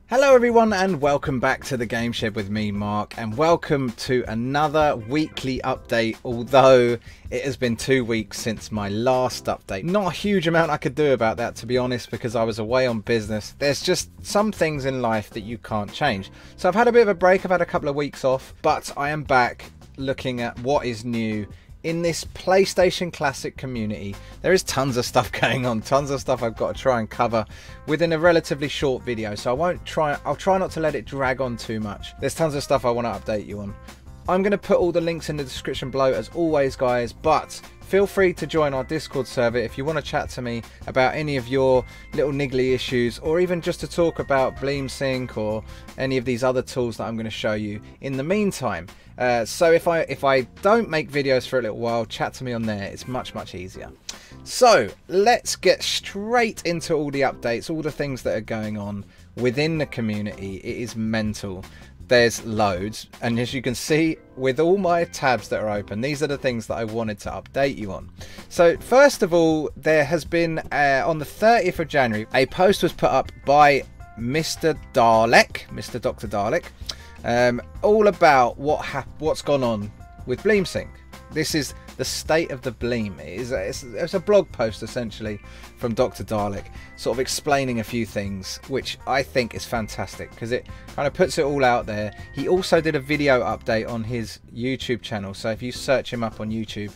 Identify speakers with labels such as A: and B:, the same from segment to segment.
A: Hello everyone and welcome back to the Game Shed with me, Mark, and welcome to another weekly update, although it has been 2 weeks since my last update. Not a huge amount I could do about that, to be honest, because I was away on business. There's just some things in life that you can't change. So I've had a bit of a break, I've had a couple of weeks off, but I am back looking at what is new in this PlayStation Classic community. There is tons of stuff going on, tons of stuff I've got to try and cover within a relatively short video, so I'll try not to let it drag on too much. There's tons of stuff I want to update you on. I'm going to put all the links in the description below as always, guys, but feel free to join our Discord server if you want to chat to me about any of your little niggly issues, or even just to talk about Bleemsync or any of these other tools that I'm going to show you in the meantime. So if I don't make videos for a little while, chat to me on there. It's much easier. So let's get straight into all the updates, all the things that are going on within the community. It is mental. There's loads, and as you can see with all my tabs that are open, these are the things that I wanted to update you on. So first of all, there has been on the 30th of January a post was put up by Mr. Dr. Dalek, all about what's gone on with Bleemsync. This is the state of the Bleem. It's a blog post essentially from Dr. Dalek, sort of explaining a few things, which I think is fantastic because it kind of puts it all out there. He also did a video update on his YouTube channel, so if you search him up on YouTube,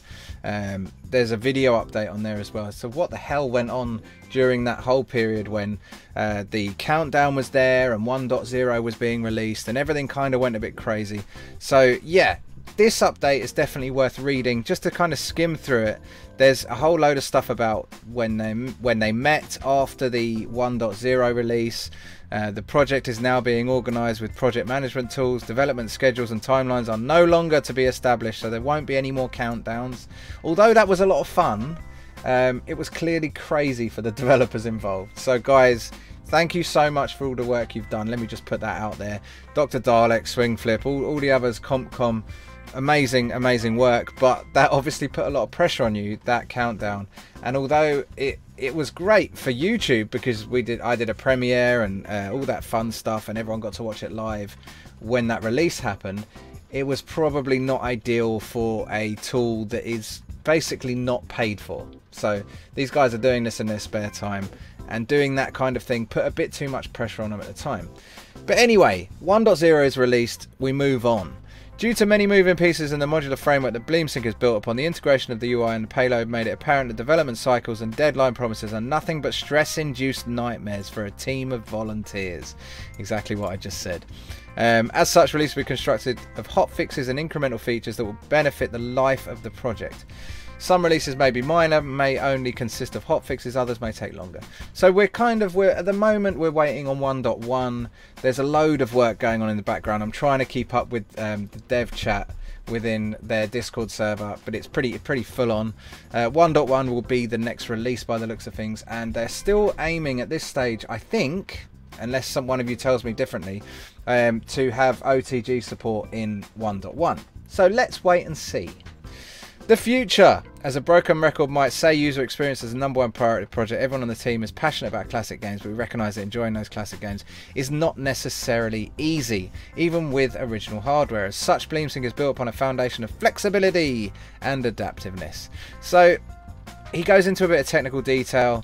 A: there's a video update on there as well. So what the hell went on during that whole period when the countdown was there and 1.0 was being released and everything kind of went a bit crazy. So yeah, this update is definitely worth reading just to kind of skim through it. There's a whole load of stuff about when they met after the 1.0 release. The project is now being organised with project management tools. Development schedules and timelines are no longer to be established, so there won't be any more countdowns. Although that was a lot of fun, it was clearly crazy for the developers involved. So guys, thank you so much for all the work you've done. Let me just put that out there. Dr. Dalek, Swing Flip, all the others, Compcom, amazing work, but that obviously put a lot of pressure on you, that countdown. And although it was great for YouTube because I did a premiere and all that fun stuff and everyone got to watch it live when that release happened, it was probably not ideal for a tool that is basically not paid for. So these guys are doing this in their spare time, and doing that kind of thing put a bit too much pressure on them at the time. But anyway, 1.0 is released, we move on. Due to many moving pieces in the modular framework that Bleemsync is built upon, the integration of the UI and the payload made it apparent that development cycles and deadline promises are nothing but stress-induced nightmares for a team of volunteers. Exactly what I just said. As such, release will be constructed of hotfixes and incremental features that will benefit the life of the project. Some releases may be minor, may only consist of hotfixes, others may take longer. So we're at the moment we're waiting on 1.1. There's a load of work going on in the background. I'm trying to keep up with the dev chat within their Discord server, but it's pretty full on. 1.1 will be the next release by the looks of things, and they're still aiming at this stage, I think, unless one of you tells me differently, to have OTG support in 1.1. So let's wait and see. The future. As a broken record might say, user experience is the #1 priority project. Everyone on the team is passionate about classic games, but we recognise that enjoying those classic games is not necessarily easy, even with original hardware. As such, Bleemsync is built upon a foundation of flexibility and adaptiveness. So he goes into a bit of technical detail,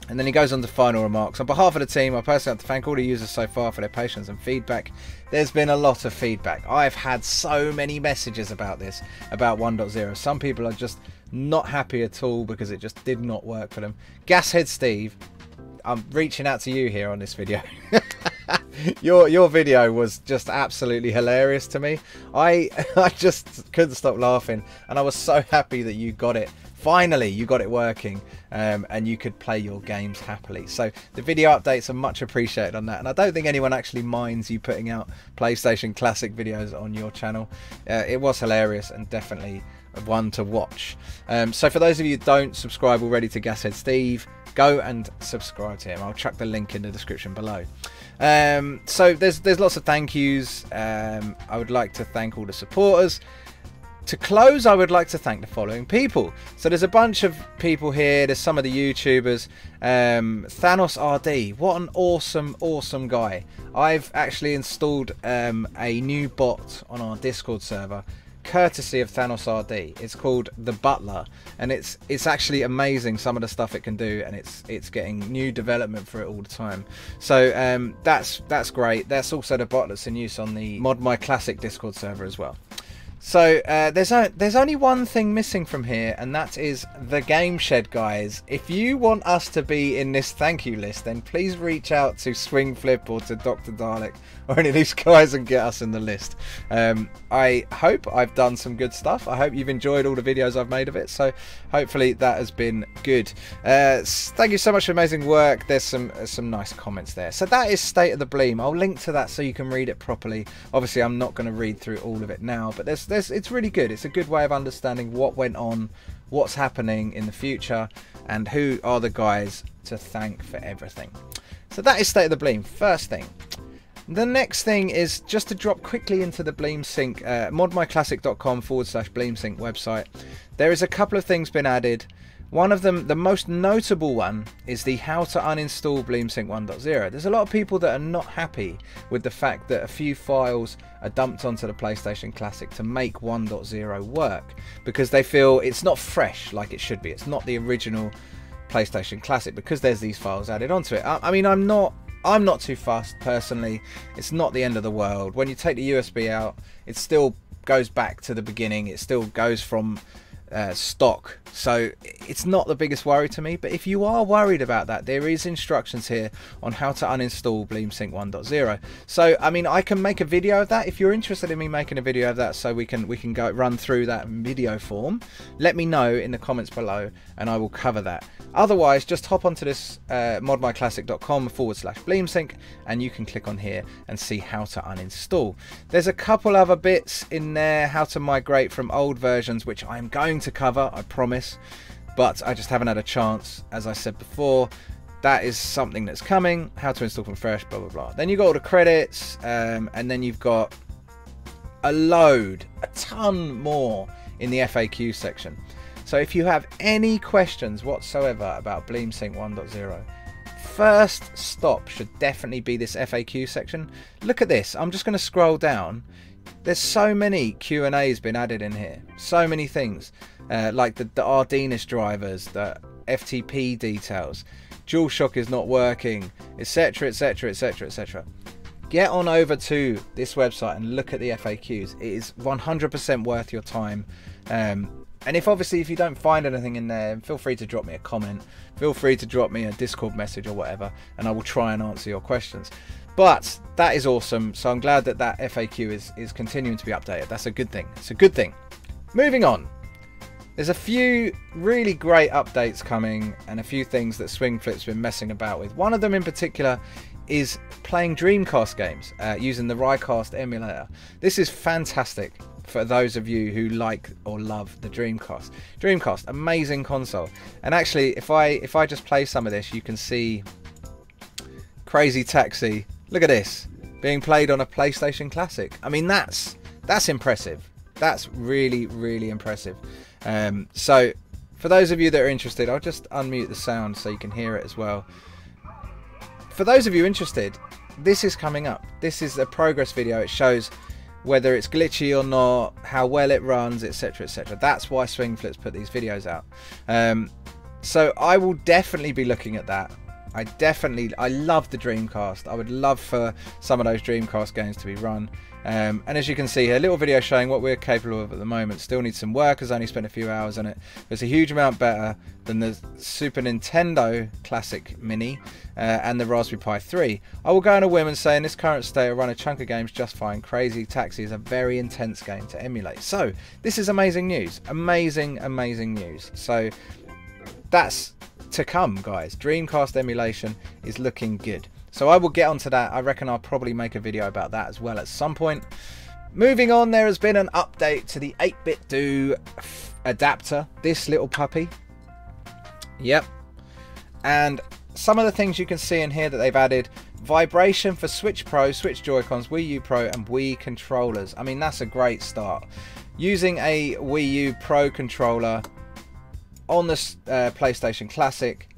A: and then he goes on to final remarks. On behalf of the team, I personally have to thank all the users so far for their patience and feedback. There's been a lot of feedback. I've had so many messages about this, about 1.0. Some people are just not happy at all because it just did not work for them. Gashead Steve, I'm reaching out to you here on this video. Your video was just absolutely hilarious to me. I just couldn't stop laughing, and I was so happy that you got it. Finally, you got it working, and you could play your games happily. So the video updates are much appreciated on that, and I don't think anyone actually minds you putting out PlayStation Classic videos on your channel. It was hilarious and definitely one to watch. So for those of you who don't subscribe already to Gashead Steve, go and subscribe to him. I'll chuck the link in the description below. So there's lots of thank yous. I would like to thank all the supporters. To close, I would like to thank the following people. So there's a bunch of people here. There's some of the YouTubers. Thanos RD, what an awesome guy. I've actually installed a new bot on our Discord server, courtesy of Thanos RD. It's called the Butler, and it's actually amazing some of the stuff it can do, and it's getting new development for it all the time. So that's great. That's also the bot that's in use on the Mod My Classic Discord server as well. So there's only one thing missing from here, and that is the Game Shed, guys. If you want us to be in this thank you list, then please reach out to Swing Flip or to Dr. Dalek or any of these guys and get us in the list. I hope I've done some good stuff. I hope you've enjoyed all the videos I've made of it, so hopefully that has been good. Thank you so much for amazing work. There's some nice comments there. So that is State of the Bleem. I'll link to that so you can read it properly. Obviously I'm not going to read through all of it now, but it's really good. It's a good way of understanding what went on, what's happening in the future, and who are the guys to thank for everything. So that is State of the Bleem. First thing. The next thing is just to drop quickly into the Bleemsync, modmyclassic.com/Bleemsync website. There is a couple of things been added. One of them, the most notable one, is the how to uninstall Bleemsync 1.0. There's a lot of people that are not happy with the fact that a few files are dumped onto the PlayStation Classic to make 1.0 work, because they feel it's not fresh like it should be. It's not the original PlayStation Classic because there's these files added onto it. I mean, I'm not too fussed personally. It's not the end of the world. When you take the USB out, it still goes back to the beginning. It still goes from stock, so it's not the biggest worry to me. But if you are worried about that, there is instructions here on how to uninstall Bleemsync 1.0. so I mean, I can make a video of that if you're interested in me making a video of that, so we can go run through that in video form. Let me know in the comments below and I will cover that. Otherwise, just hop onto this modmyclassic.com/Bleemsync and you can click on here and see how to uninstall. There's a couple other bits in there, how to migrate from old versions, which I'm going to cover, I promise, but I just haven't had a chance. As I said before, that is something that's coming. How to install from fresh, blah blah blah. Then you got all the credits, and then you've got a ton more in the FAQ section. So if you have any questions whatsoever about Bleemsync 1.0, first stop should definitely be this FAQ section. Look at this. I'm just going to scroll down. There's so many Q&As been added in here. So many things, like the Ardennis drivers, the FTP details, DualShock is not working, etc, etc, etc, etc. Get on over to this website and look at the FAQs. It is 100% worth your time. And if you don't find anything in there, feel free to drop me a comment. Feel free to drop me a Discord message or whatever, and I will try and answer your questions. But that is awesome. So I'm glad that that FAQ is continuing to be updated. That's a good thing. It's a good thing. Moving on. There's a few really great updates coming and a few things that Swingflip's been messing about with. One of them in particular is playing Dreamcast games using the Dreamcast Emulator. This is fantastic for those of you who like or love the Dreamcast. Dreamcast, amazing console. And actually, if I just play some of this, you can see Crazy Taxi. Look at this, being played on a PlayStation Classic. I mean, that's impressive. That's really, really impressive. So for those of you that are interested, I'll just unmute the sound so you can hear it as well. For those of you interested, this is coming up. This is a progress video. It shows whether it's glitchy or not, how well it runs, etc, etc. That's why Swingflip's put these videos out. So I will definitely be looking at that. I love the Dreamcast. I would love for some of those Dreamcast games to be run. And as you can see here, a little video showing what we're capable of at the moment. Still needs some work, has only spent a few hours on it. It's a huge amount better than the Super Nintendo Classic Mini and the Raspberry Pi 3. I will go on a whim and say in this current state I'll run a chunk of games just fine. Crazy Taxi is a very intense game to emulate. So this is amazing news. Amazing, amazing news. So that's to come, guys. Dreamcast emulation is looking good. So I will get onto that. I reckon I'll probably make a video about that as well at some point. Moving on, there has been an update to the 8BitDo adapter. This little puppy. Yep. And some of the things you can see in here that they've added: vibration for Switch Pro, Switch Joy-Cons, Wii U Pro and Wii controllers. I mean, that's a great start. using a Wii U Pro controller on the PlayStation Classic,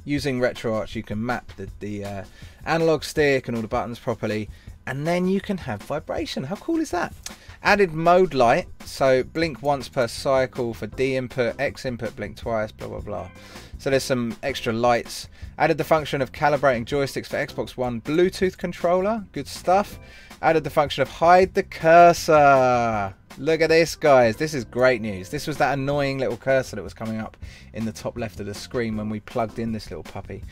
A: using RetroArch, you can map the analog stick and all the buttons properly, and then you can have vibration. How cool is that? Added mode light, so blink once per cycle for D input, X input, blink twice, blah blah blah. So there's some extra lights. Added the function of calibrating joysticks for Xbox One Bluetooth controller, good stuff. Added the function of hide the cursor. Look at this, guys, this is great news. This was that annoying little cursor that was coming up in the top left of the screen when we plugged in this little puppy.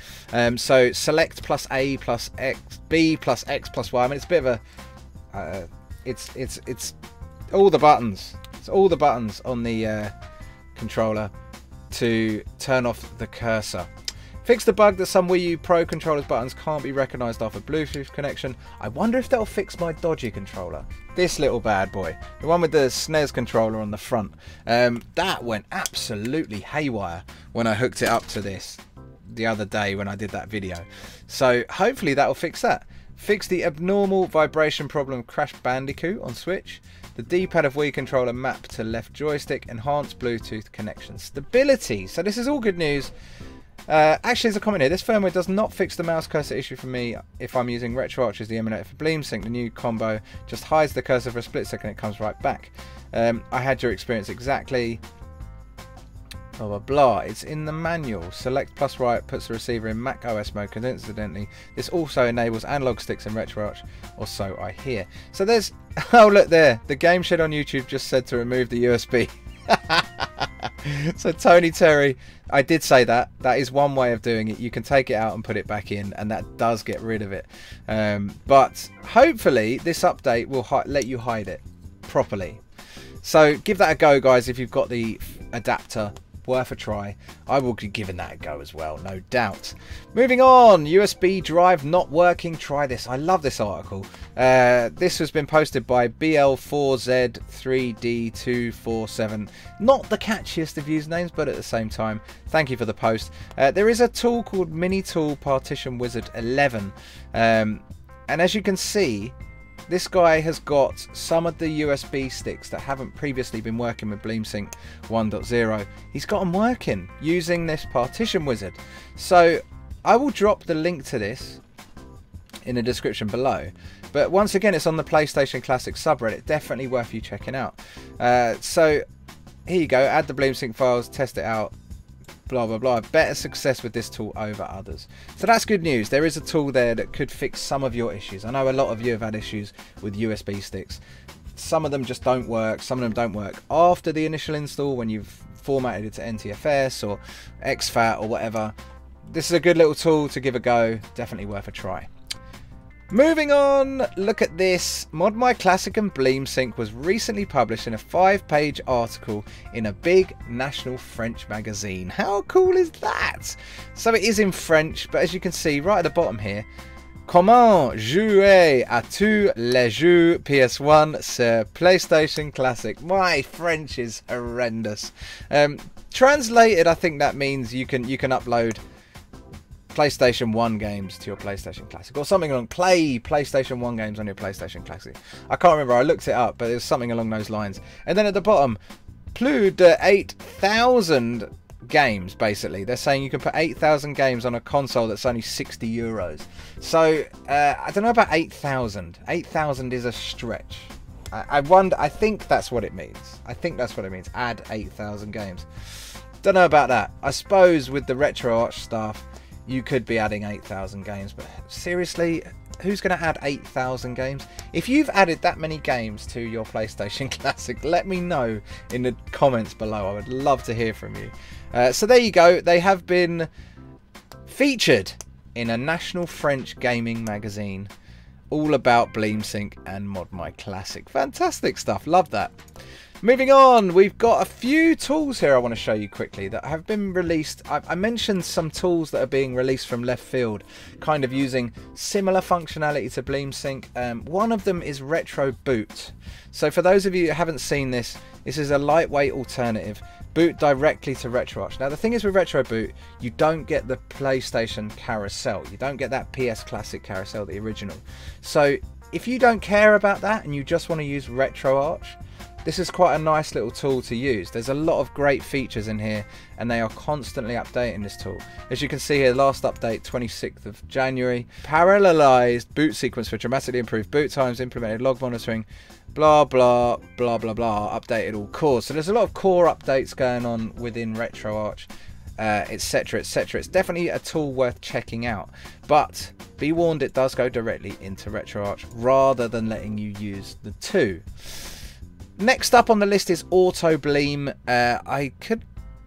A: So select plus A plus X, B plus X plus Y. I mean, it's a bit of a it's all the buttons. It's all the buttons on the controller to turn off the cursor. Fix the bug that some Wii U Pro controllers buttons can't be recognised off a Bluetooth connection. I wonder if that'll fix my dodgy controller. This little bad boy, the one with the SNES controller on the front. That went absolutely haywire when I hooked it up to this the other day when I did that video. So hopefully that'll fix that. Fix the abnormal vibration problem of Crash Bandicoot on Switch. The D-pad of Wii controller mapped to left joystick. Enhanced Bluetooth connection stability. So this is all good news. Actually, there's a comment here. This firmware does not fix the mouse cursor issue for me if I'm using RetroArch as the emulator for Bleemsync. The new combo just hides the cursor for a split second, it comes right back. I had your experience exactly. Blah blah blah. It's in the manual. Select plus right puts the receiver in Mac OS mode. Coincidentally, this also enables analog sticks in RetroArch, or so I hear. So there's, oh look there, the Game Shed on YouTube just said to remove the USB. So Tony Terry, I did say that. That is one way of doing it. You can take it out and put it back in, and that does get rid of it. But hopefully this update will let you hide it properly. So give that a go, guys, if you've got the adapter. Worth a try. I will be giving that a go as well, no doubt. Moving on, USB drive not working. Try this. I love this article. This has been posted by BL4Z3D247. Not the catchiest of usernames, but at the same time, thank you for the post. There is a tool called Mini Tool Partition Wizard 11, and as you can see, this guy has got some of the USB sticks that haven't previously been working with Bleemsync 1.0. He's got them working using this partition wizard. So I will drop the link to this in the description below. But once again, it's on the PlayStation Classic subreddit. Definitely worth you checking out. So here you go. Add the Bleemsync files, test it out. Blah blah blah. Better success with this tool over others. So that's good news. There is a tool there that could fix some of your issues. I know a lot of you have had issues with USB sticks. Some of them just don't work. Some of them don't work after the initial install when you've formatted it to NTFS or exFAT or whatever. This is a good little tool to give a go. Definitely worth a try. Moving on, look at this. Mod My Classic and Bleemsync was recently published in a 5-page article in a big national French magazine. How cool is that? So it is in French, but as you can see right at the bottom here, Comment jouer à tous les jeux PS1 sur PlayStation Classic. My French is horrendous. Translated, I think that means you can upload PlayStation 1 games to your PlayStation Classic, or something along, play PlayStation 1 games on your PlayStation Classic. I can't remember, I looked it up, but it was something along those lines. And then at the bottom, plus de 8,000 games, basically. They're saying you can put 8,000 games on a console that's only €60. So, I don't know about 8,000. 8,000 is a stretch. I wonder, I think that's what it means. I think that's what it means, add 8,000 games. Don't know about that. I suppose with the RetroArch stuff, you could be adding 8,000 games, but seriously, who's going to add 8,000 games? If you've added that many games to your PlayStation Classic, let me know in the comments below. I would love to hear from you. So there you go. They have been featured in a national French gaming magazine all about Bleemsync and Mod My Classic. Fantastic stuff. Love that. Moving on, we've got a few tools here I want to show you quickly that have been released. I mentioned some tools that are being released from left field, kind of using similar functionality to Bleemsync. One of them is Retro Boot. So for those of you who haven't seen this, this is a lightweight alternative. Boot directly to RetroArch. Now the thing is with Retro Boot, you don't get the PlayStation carousel. You don't get that PS Classic carousel, the original. So if you don't care about that and you just want to use RetroArch, This is quite a nice little tool to use. There's a lot of great features in here, and they are constantly updating this tool. As you can see here, last update 26th of January. Parallelized boot sequence for dramatically improved boot times, implemented log monitoring, blah blah blah blah blah, updated all cores. So there's a lot of core updates going on within RetroArch, etc etc. It's definitely a tool worth checking out, but be warned, it does go directly into RetroArch rather than letting you use the two. Next up on the list is Autobleem. I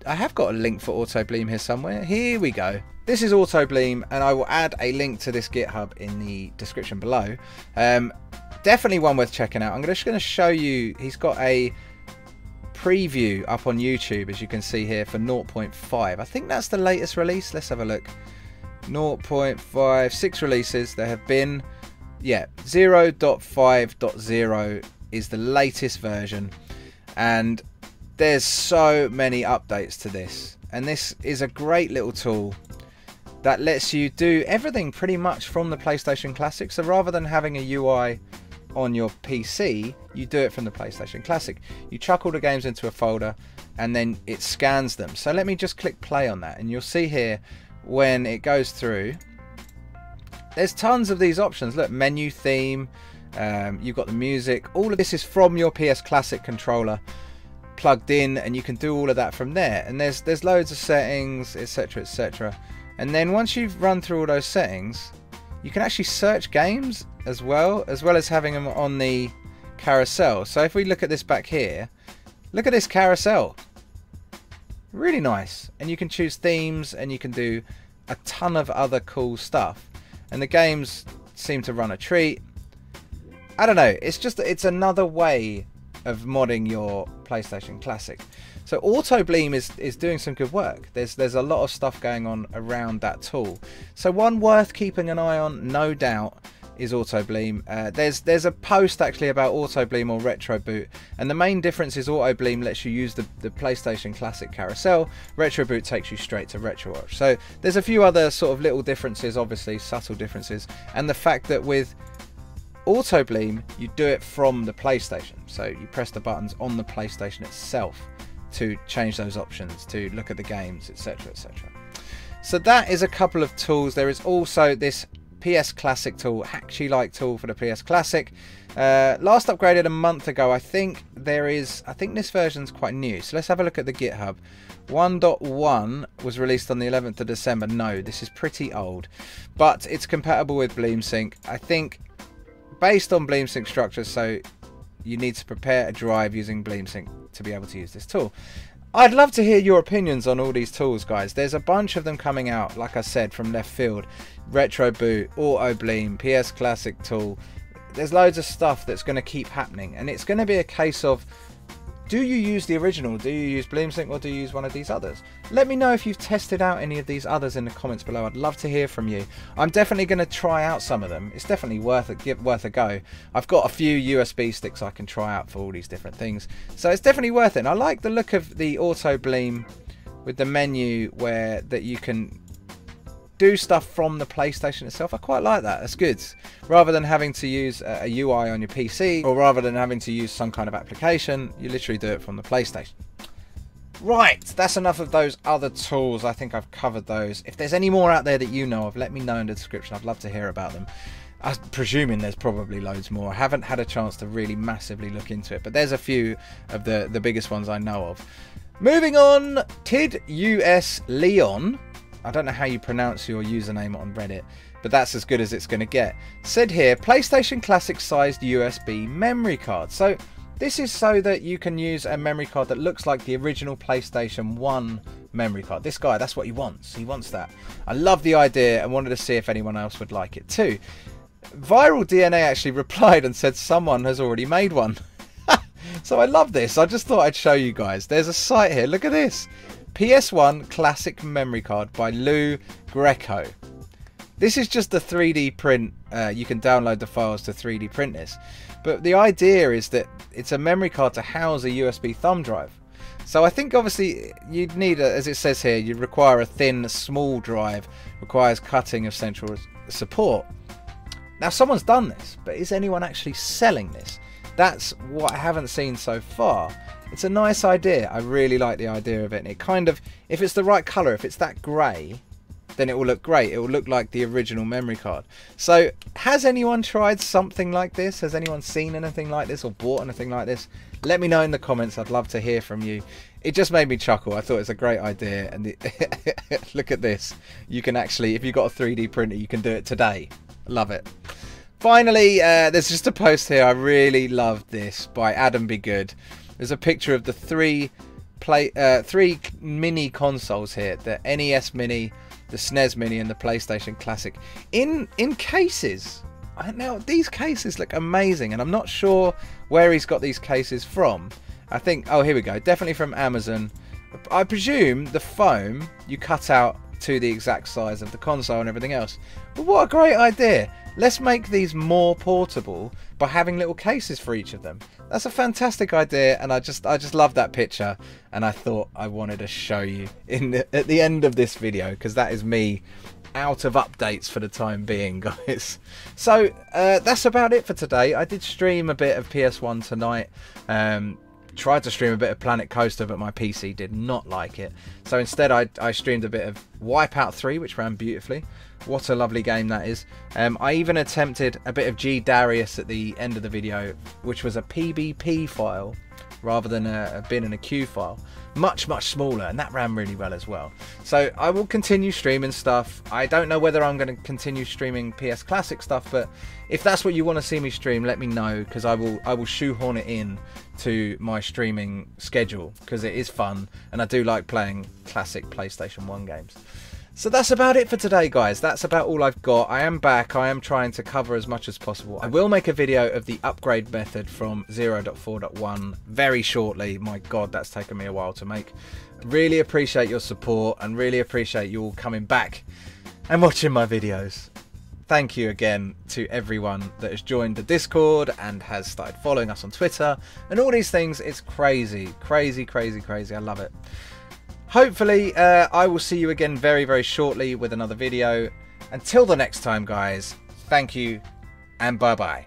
A: have got a link for Autobleem here somewhere. Here we go. This is Autobleem, and I will add a link to this GitHub in the description below. Definitely one worth checking out. I'm just going to show you. He's got a preview up on YouTube, as you can see here, for 0.5. I think that's the latest release. Let's have a look. 0.5, 6 releases. There have been, yeah, 0.5.0 is the latest version, and there's so many updates to this, and this is a great little tool that lets you do everything pretty much from the PlayStation Classic. So rather than having a UI on your PC, you do it from the PlayStation Classic. You chuck all the games into a folder and then it scans them. So let me just click play on that, and you'll see here when it goes through, there's tons of these options. Look, menu, theme, you've got the music. All of this is from your PS Classic controller plugged in, and you can do all of that from there. And there's loads of settings, etc etc. And then once you've run through all those settings, you can actually search games as well as having them on the carousel. So if we look at this back here, look at this carousel, really nice. And you can choose themes, and you can do a ton of other cool stuff, and the games seem to run a treat. I don't know, it's another way of modding your PlayStation Classic. So Autobleem is doing some good work. There's a lot of stuff going on around that tool. So one worth keeping an eye on, no doubt, is Autobleem. There's a post actually about Autobleem or RetroBoot, and the main difference is Autobleem lets you use the PlayStation Classic carousel. RetroBoot takes you straight to RetroArch. So there's a few other sort of little differences, obviously subtle differences, and the fact that with Autobleem you do it from the PlayStation, so you press the buttons on the PlayStation itself to change those options, to look at the games, etc etc. So that is a couple of tools. There is also this PS Classic tool, Hatchy-like tool for the PS Classic. Last upgraded a month ago. I think this version's quite new. So let's have a look at the GitHub. 1.1 was released on the 11th of December. No, this is pretty old, but it's compatible with Bleemsync. I think based on Bleemsync structures, so you need to prepare a drive using Bleemsync to be able to use this tool. I'd love to hear your opinions on all these tools, guys. There's a bunch of them coming out, like I said, from left field. RetroBoot, Autobleem, PS Classic tool. There's loads of stuff that's going to keep happening, and it's going to be a case of, do you use the original? Do you use Bleemsync, or do you use one of these others? Let me know if you've tested out any of these others in the comments below. I'd love to hear from you. I'm definitely going to try out some of them. It's definitely worth a go. I've got a few USB sticks I can try out for all these different things, so it's definitely worth it. And I like the look of the Autobleem with the menu that you can do stuff from the PlayStation itself. I quite like that. That's good. Rather than having to use a UI on your PC, or rather than having to use some kind of application, you literally do it from the PlayStation. Right, that's enough of those other tools. I think I've covered those. If there's any more out there that you know of, let me know in the description. I'd love to hear about them. I'm presuming there's probably loads more. I haven't had a chance to really massively look into it, but there's a few of the biggest ones I know of. Moving on, Tid US Leon, I don't know how you pronounce your username on Reddit, but that's as good as it's going to get. Said here, PlayStation Classic sized USB memory card. So this is so that you can use a memory card that looks like the original PlayStation 1 memory card. This guy, that's what he wants. He wants that. I love the idea and wanted to see if anyone else would like it too. Viral DNA actually replied and said someone has already made one. So I love this. I just thought I'd show you guys. There's a site here. Look at this. PS1 Classic Memory Card by Lou Greco. This is just a 3D print. You can download the files to 3D print this. But the idea is that it's a memory card to house a USB thumb drive. So I think obviously you'd need, as it says here, you'd require a thin, small drive, requires cutting of central support. Now someone's done this, but is anyone actually selling this? That's what I haven't seen so far. It's a nice idea. I really like the idea of it. And it kind of, if it's the right colour, if it's that grey, then it will look great. It will look like the original memory card. So has anyone tried something like this? Has anyone seen anything like this or bought anything like this? Let me know in the comments. I'd love to hear from you. It just made me chuckle. I thought it's a great idea. And look at this. You can actually, if you've got a 3D printer, you can do it today. Love it. Finally, there's just a post here. I really loved this by Adam Be Good. There's a picture of the three mini consoles here. The NES Mini, the SNES Mini and the PlayStation Classic in cases. Now these cases look amazing, and I'm not sure where he's got these cases from. I think, oh, here we go, definitely from Amazon. I presume the foam you cut out to the exact size of the console and everything else. But what a great idea. Let's make these more portable by having little cases for each of them. That's a fantastic idea, and I just love that picture, and I thought I wanted to show you at the end of this video, because that is me out of updates for the time being, guys. So that's about it for today. I did stream a bit of PS1 tonight. Tried to stream a bit of Planet Coaster, but my PC did not like it. So instead I streamed a bit of Wipeout 3, which ran beautifully. What a lovely game that is. I even attempted a bit of G Darius at the end of the video, which was a PBP file rather than a bin and a Q file. Much smaller, and that ran really well as well. So I will continue streaming stuff. I don't know whether I'm going to continue streaming PS Classic stuff, but if that's what you want to see me stream, let me know, because I will shoehorn it in to my streaming schedule, because it is fun and I do like playing classic PlayStation 1 games. So that's about it for today, guys. That's about all I've got. I am back. I am trying to cover as much as possible. I will make a video of the upgrade method from 0.4.1 very shortly. My God, that's taken me a while to make. Really appreciate your support and really appreciate you all coming back and watching my videos. Thank you again to everyone that has joined the Discord and has started following us on Twitter and all these things. It's crazy, crazy, crazy, crazy. I love it. Hopefully, I will see you again very shortly with another video. Until the next time, guys, thank you and bye-bye.